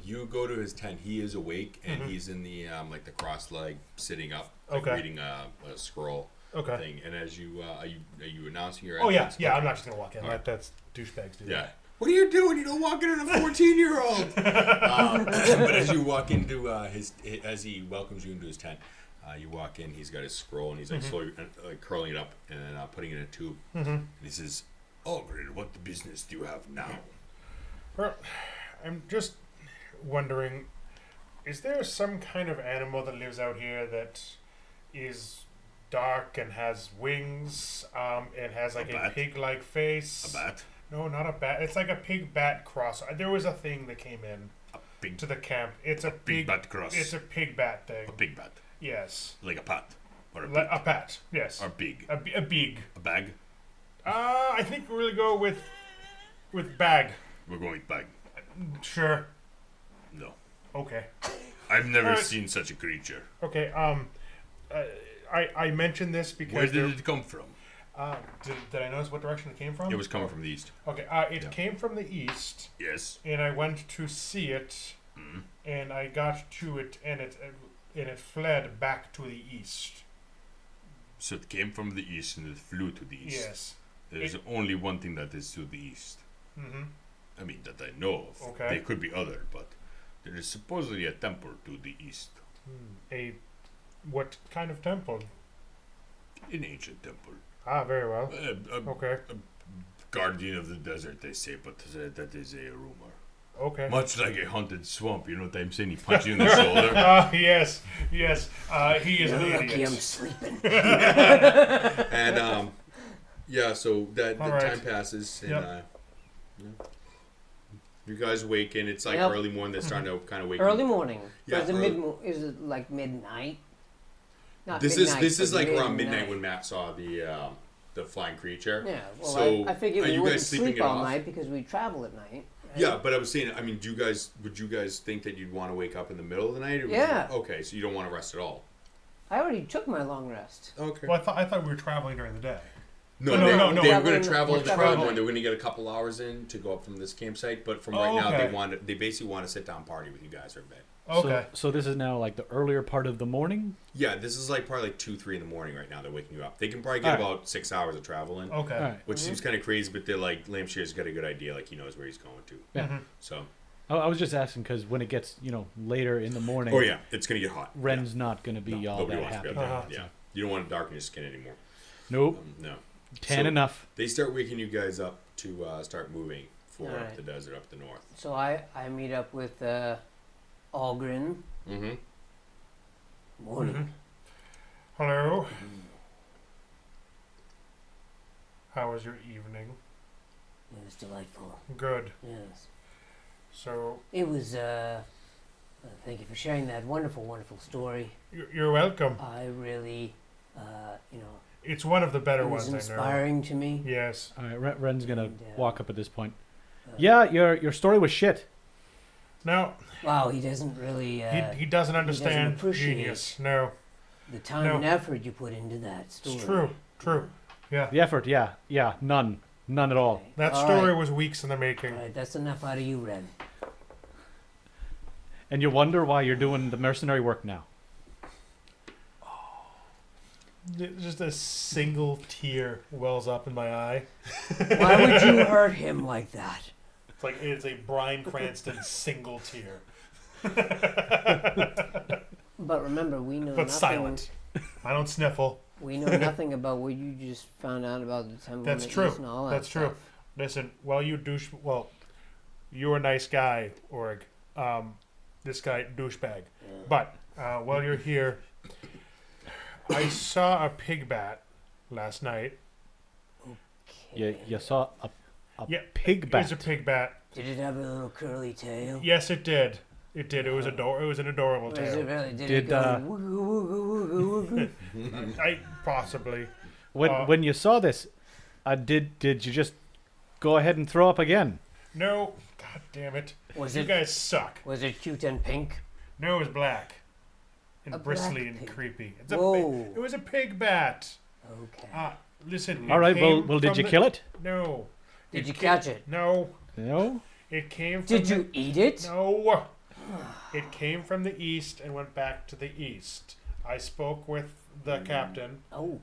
You go to his tent. He is awake, and he's in the like the cross leg, sitting up, like Okay. reading a scroll. Okay. thing. And as you are you announcing your Oh yeah, entrance? yeah. Okay. I'm not just gonna walk in. Alright. That's douchebags do. Yeah. What are you doing? You don't walk in on a 14-year-old. But as you walk into as he welcomes you into his tent, you walk in. He's got his scroll and he's like slowly curling it up and putting it in a tube. And he says, "Ogren, what the business do you have now?" Well, I'm just wondering, is there some kind of animal that lives out here that is dark and has wings, and has like A a bat? pig-like face? A bat? No, not a bat. It's like a pig-bat cross. There was a thing that came in A big, to the camp. It's a big bat cross. It's a pig-bat thing. A big bat, Yes. like a pat, or a Le- big, a bat. Yes. or big, A big. a bag. I think we'll go with bag. We're going with bag. Sure. No, Okay. I've never Alright. seen such a creature. Okay. I mentioned this because Where did it come from? did I notice what direction it came from? It was coming from the east. Okay. It Yeah. came from the east, Yes. and I went to see it, and I got to it, and it fled back to the east. So it came from the east and it flew to the east. Yes. There's only one thing that is to the east. Mm-hmm. I mean, that I know of. Okay. There could be other, but there is supposedly a temple to the east. What kind of temple? An ancient temple. Very well. Okay. A guardian of the desert, they say, but that is a rumor. Okay. Much like a haunted swamp, you know what I'm saying? He punches you in the shoulder. Yes. Yes. He is an You're lucky I'm idiot. sleeping. And yeah, so that the All right. time passes, and Yep. yeah. You guys awaken. It's like Yep. early morning. They're starting to kind of wake. Early up. morning. Yeah, Is it early- Is it like midnight? Not This midnight, is but like around midnight when Matt saw the flying creature. Yeah. Well, So, I figured are we you wouldn't guys sleeping sleep it all off? night because we travel at night. right? Yeah, but I was saying, I mean, would you guys think that you'd want to wake up in the middle of the night? Or would Yeah. You, okay, so you don't want to rest at all. I already took my long rest. Okay. Well, I thought we were traveling during the day. No, No, they, no, no. they were Traveling- going to travel we're in the traveling. morning. They were going to get a couple hours in to go up from this campsite, but from right Oh, now, okay. they basically want to sit down party with you guys for a bit. Okay. So this is now like the earlier part of the morning. Yeah, this is like probably like 2, 3 in the morning right now. They're waking you up. They can probably get Alright. about 6 hours of travel in, Okay. All right. which seems kind of crazy, but they're like, Lampshire's got a good idea. Like, he knows where he's going to. Yeah. Mhm. So, I was just asking because when it gets later in the morning, oh yeah, it's going to get hot. Ren's not going to be all Nobody that wants to be happy. up there. Uh-huh. Yeah. You don't want to darken your skin anymore. Nope, No. tan So- enough. They start waking you guys up to start moving for up Alright. the desert, up the north. So I meet up with Algren. Mm-hmm. Morning. Mhm. Hello. How was your evening? It was delightful. Good. Yes. So It was. Thank you for sharing that wonderful, wonderful story. you're welcome. I really, It's one of the better it was ones I know. inspiring to me. Yes. All right, Ren's going to And, walk up at this point. uh, Yeah, your story was shit. No, Wow, he doesn't really. he doesn't understand appreciate genius. No, The time no. and effort you put into that story. it's true. True. Yeah. The effort, yeah, none at all. Okay. That All story right. was weeks in the making. All right, that's enough out of you, Ren. And you wonder why you're doing the mercenary work now. Just a single tear wells up in my eye. Why would you hurt him like that? It's a Bryan Cranston single tear, But remember, we know but nothing. silent. I don't sniffle. We know nothing about what you just found out about the temple. That's in the true. East and all that That's true. stuff. Listen, you're a nice guy, Org. This guy douchebag. Yeah. But while you're here, I saw a pig bat last night. You saw a Yeah, pig It was a bat. pig bat. Did it have a little curly tail? Yes, it did. It did. It was It was an adorable Was it tail. really? Did Did, it go uh, wooga wooga wooga wooga? I possibly. When you saw this, did you just go ahead and throw up again? No. God damn it. Was You it? guys suck. Was it cute and pink? No, it was black. And A bristly black and pig. creepy. Whoa. It was a pig bat. Okay. Listen. All right, well, did you kill it? No. Did you ca- catch it? No. No. It came from Did the- you eat it? No. It came from the east and went back to the east. I spoke with the captain. Oh.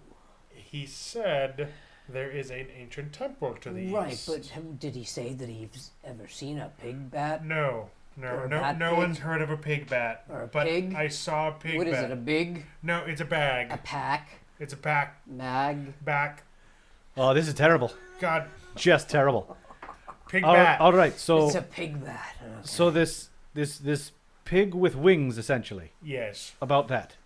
he said there is an ancient temple to the Right, east. but did he say that he's ever seen a pig bat? No, Or a no bat pig? one's heard of a pig bat. Or a but pig? I saw a pig What is bat. it, a big? No, it's a bag. A pack? It's a pack Mag? back. Oh, this is terrible. God, Just terrible. pig All right, bat. all right. So It's a pig bat. Okay. so this pig with wings, essentially. Yes, About that.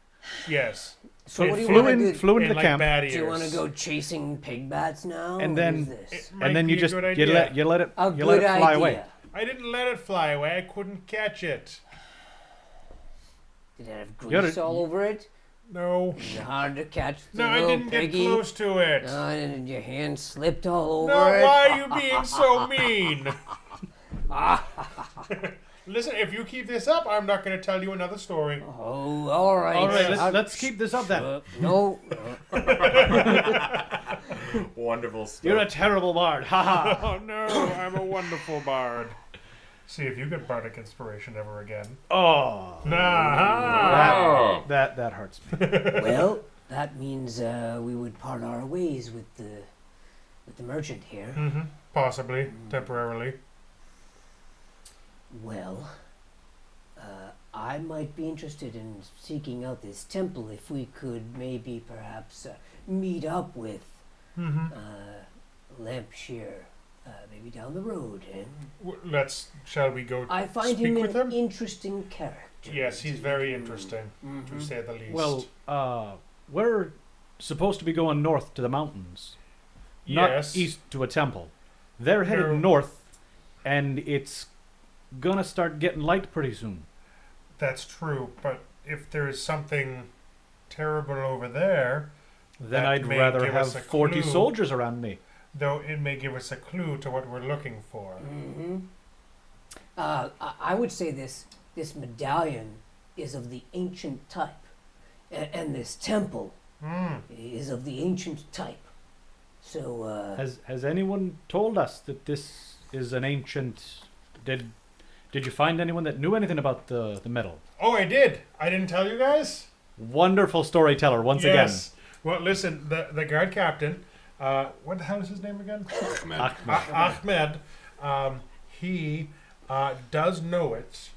yes. So what do you flew wanna in, do? flew into And the like camp, bat Do you want to ears. go chasing pig bats now? And What then- is this? It might and then be you a just good you idea. let you let it A you good let it fly idea. away. I didn't let it fly away. I couldn't catch it. Did it have You gotta- grease all over it? No. Is it hard to catch the No, I little didn't piggy? get close to it. No, and your hand slipped all over No, it. why are you being so mean? Listen, if you keep this up, I'm not going to tell you another story. Oh, all right. All right, I'll- let's keep this up then. No. Wonderful stuff. You're a terrible bard. Ha ha. Oh no, I'm a wonderful bard. See if you get bardic inspiration ever again. Oh. Nah. That hurts me. Well, that means we would part our ways with the merchant here. Possibly, temporarily. Well, I might be interested in seeking out this temple if we could maybe perhaps meet up with Lampshire, maybe down the road. Shall we go I find speak him with an him? interesting character. Yes, he's very interesting, to say the least. Well, we're supposed to be going north to the mountains, not yes. east to a temple. They're headed No. north, and it's gonna start getting light pretty soon. That's true, but if there is something terrible over there, Then That I'd may rather give us have a 40 clue. soldiers around me. though it may give us a clue to what we're looking for. I would say this medallion is of the ancient type, and this temple is of the ancient type. So Has anyone told us that this is an ancient? Did you find anyone that knew anything about the metal? Oh, I did. I didn't tell you guys. Wonderful storyteller once Yes. Well, listen, the guard captain. What the hell is his name again? again. Ahmed. He does know it.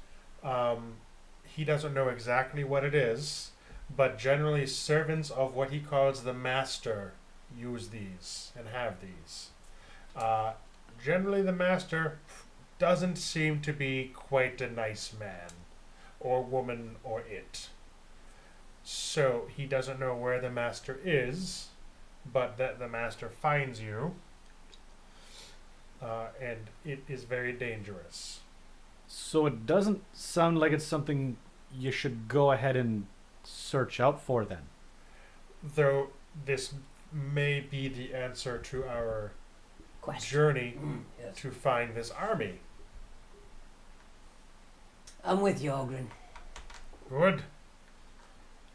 He doesn't know exactly what it is, but generally servants of what he calls the master use these and have these. Generally, the master doesn't seem to be quite a nice man or woman or it. So he doesn't know where the master is, but that the master finds you, and it is very dangerous. So it doesn't sound like it's something you should go ahead and search out for then. Though this may be the answer to our question. journey Yes. to find this army. I'm with you, Ogren. Good.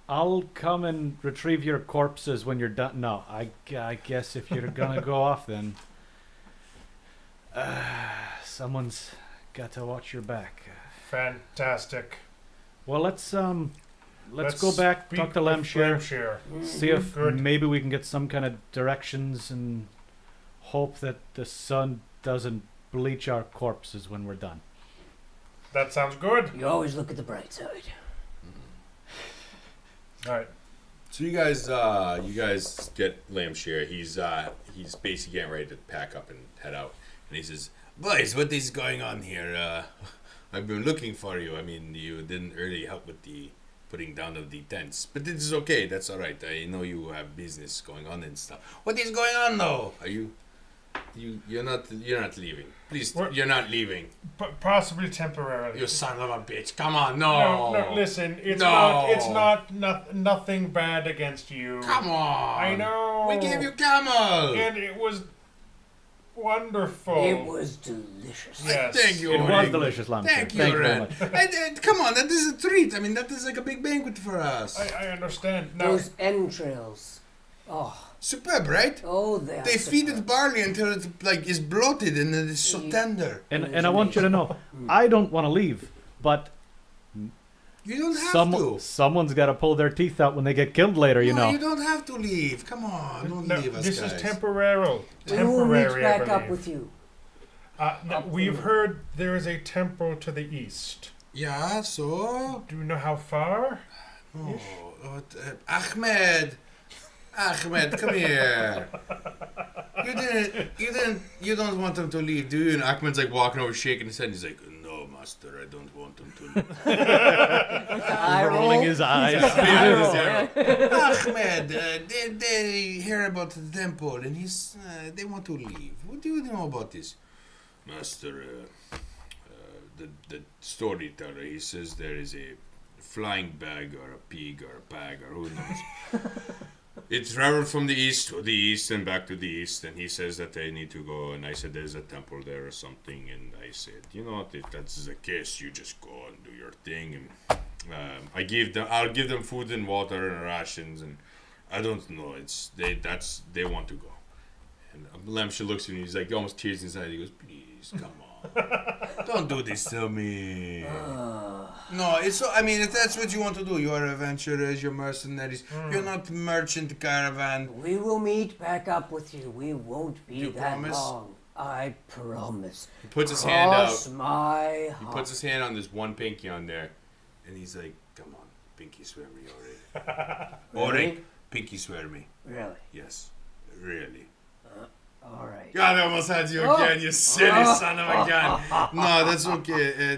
I'll come and retrieve your corpses when you're done. No, I guess if you're gonna go off then, someone's got to watch your back. Fantastic. Well, let's go back, speak talk to with Lamshire, Lamshire. see if Good. maybe we can get some kind of directions, and hope that the sun doesn't bleach our corpses when we're done. That sounds good. You always look at the bright side. All right. So you guys get Lamshire. He's basically getting ready to pack up and head out, and he says, "Boys, what is going on here? I've been looking for you. I mean, you didn't really help with the putting down of the tents, but this is okay. That's all right. I know you have business going on and stuff. What is going on though? Are you're not leaving? Please, We're- you're not leaving. Possibly temporarily. You son of a bitch! Come on, no, No, listen. It's No. nothing bad against you. Come on! I know. We gave you camel. And it was wonderful. It was delicious. Yes. Thank you. It was Oleg. delicious, Lamshire. Thank you, very Ren. much. Come on, that is a treat. I mean, that is like a big banquet for us. I understand. Now, Those entrails. Oh, Superb, right? oh, they are They feed it superb. barley until it is bloated and it is so You- tender. And I want you to know, I don't want to leave, but You don't have to. Someone's got to pull their teeth out when they get killed later, you No, know. you don't have to leave. Come on, don't No, leave us, this guys. is temporary. We will Temporary, meet I back up believe. with you. We've heard there is a temple to the east. Yeah, so? Do you know how far? Oh, Ahmed, come here. You don't want him to leave, do you? And Ahmed's like walking over, shaking his head. And he's like, no, master, I don't want him to leave. Eye roll. Rolling his eyes. Eye roll, yeah. Ahmed, they hear about the temple, and they want to leave. What do you know about this, master? The storyteller, he says there is a flying bag or a pig or a bag or who knows. It traveled from the east to the east and back to the east, and he says that they need to go, and I said there's a temple there or something, and I said, you know what, if that's the case, you just go and do your thing, and I'll give them food and water and rations, and I don't know, they want to go. And Lamsha looks at me, he's like almost tears inside, he goes, please, come on. Don't do this to me. No, it's so. I mean, if that's what you want to do, you are adventurers, you're mercenaries. You're not merchant caravan. We will meet back up with you. We won't be You that promise? long. I promise. He puts his hand out. Cross my He heart. puts his hand on this one pinky on there, and he's like, "Come on, pinky, swear me, Orig. Orig, pinky, swear me. Really? Yes, really." All right. God, I almost had you again, you silly son of a gun. No, that's okay.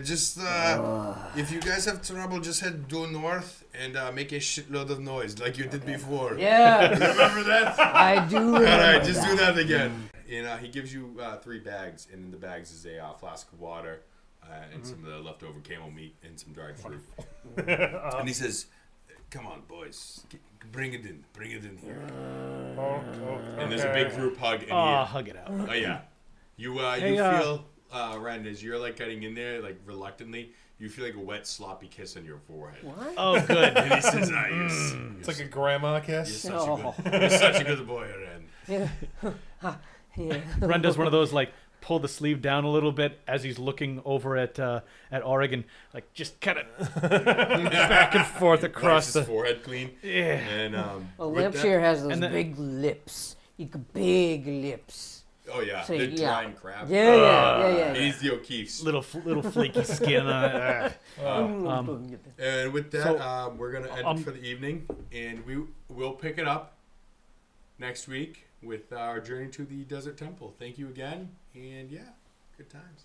If you guys have trouble, just head due north and make a shitload of noise like you did before. Yeah, Remember that? I do remember All right, just do that. that again. And he gives you 3 bags, and in the bags is a flask of water and some of the leftover camel meat and some dried fruit. And he says, "Come on, boys, bring it in here." And there's a big group hug. And Hug it out. oh yeah, you Hey, feel Ren, as you're like getting in there, like reluctantly, you feel like a wet, sloppy kiss on your forehead. What? Oh, good. And he says, It's like a grandma you're kiss. such a good boy, Ren." Yeah. Yeah. Ren does one of those, like, pull the sleeve down a little bit as he's looking over at Oregon, like, just kind of back and forth Wipes across his the... forehead clean. Yeah. And Well, with that- Lampshire has those and then- big lips. You got big lips. oh yeah, So, the yeah. drying crab. Yeah. He's the O'Keefe's. Little flaky skin on it. And with that, So, we're gonna end it for the evening, and we'll pick it up next week with our journey to the Desert Temple. Thank you again, and yeah, good times.